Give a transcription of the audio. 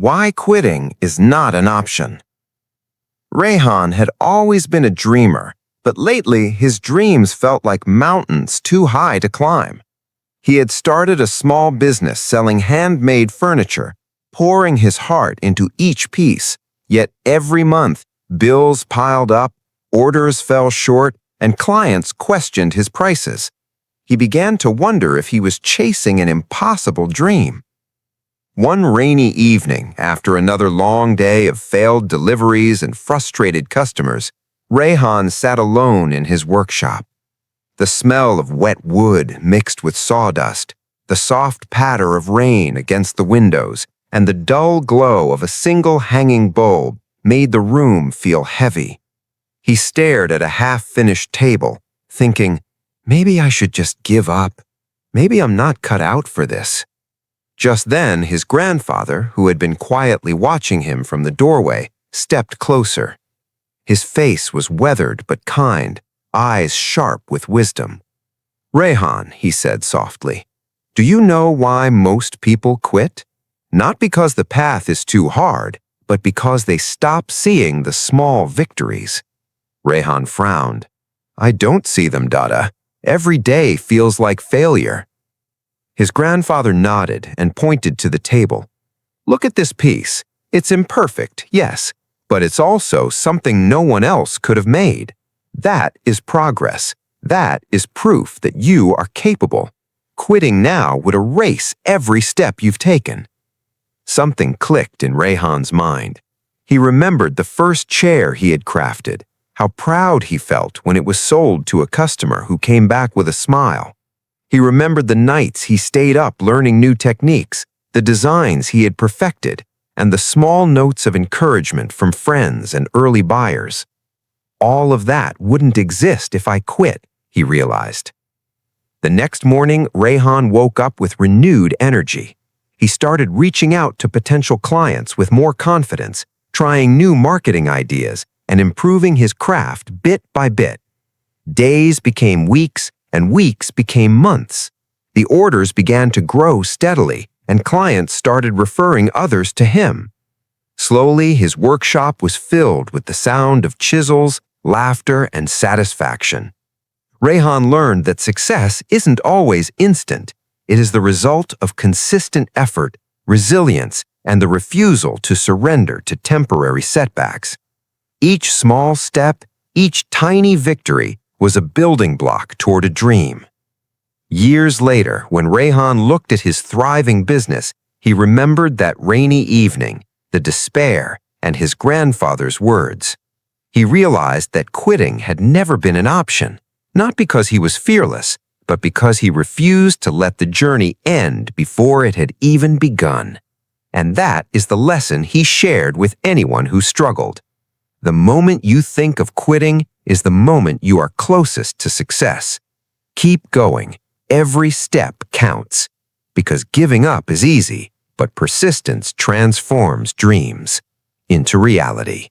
why quitting is not an option. Rehan had always been a dreamer, but lately his dreams felt like mountains too high to climb. He had started a small business selling handmade furniture, pouring his heart into each piece, yet every month bills piled up, orders fell short, and clients questioned his prices. He began to wonder if he was chasing an impossible dream. One rainy evening, after another long day of failed deliveries and frustrated customers, Rehan sat alone in his workshop. The smell of wet wood mixed with sawdust, the soft patter of rain against the windows, and the dull glow of a single hanging bulb made the room feel heavy. He stared at a half-finished table, thinking, maybe I should just give up. Maybe I'm not cut out for this. Just then, his grandfather, who had been quietly watching him from the doorway, stepped closer. His face was weathered but kind, eyes sharp with wisdom. "Rehan," he said softly, "do you know why most people quit? Not because the path is too hard, but because they stop seeing the small victories." Rehan frowned. "I don't see them, Dada. Every day feels like failure." His grandfather nodded and pointed to the table. "Look at this piece. It's imperfect, yes, but it's also something no one else could have made. That is progress. That is proof that you are capable. Quitting now would erase every step you've taken." Something clicked in Rehan's mind. He remembered the first chair he had crafted, how proud he felt when it was sold to a customer who came back with a smile. He remembered the nights he stayed up learning new techniques, the designs he had perfected, and the small notes of encouragement from friends and early buyers. All of that wouldn't exist if I quit, he realized. The next morning, Rehan woke up with renewed energy. He started reaching out to potential clients with more confidence, trying new marketing ideas, and improving his craft bit by bit. Days became weeks, and weeks became months. The orders began to grow steadily, and clients started referring others to him. Slowly, his workshop was filled with the sound of chisels, laughter, and satisfaction. Rehan learned that success isn't always instant. It is the result of consistent effort, resilience, and the refusal to surrender to temporary setbacks. Each small step, each tiny victory, was a building block toward a dream. Years later, when Rehan looked at his thriving business, he remembered that rainy evening, the despair, and his grandfather's words. He realized that quitting had never been an option, not because he was fearless, but because he refused to let the journey end before it had even begun. And that is the lesson he shared with anyone who struggled. The moment you think of quitting is the moment you are closest to success. Keep going. Every step counts. Because giving up is easy, but persistence transforms dreams into reality.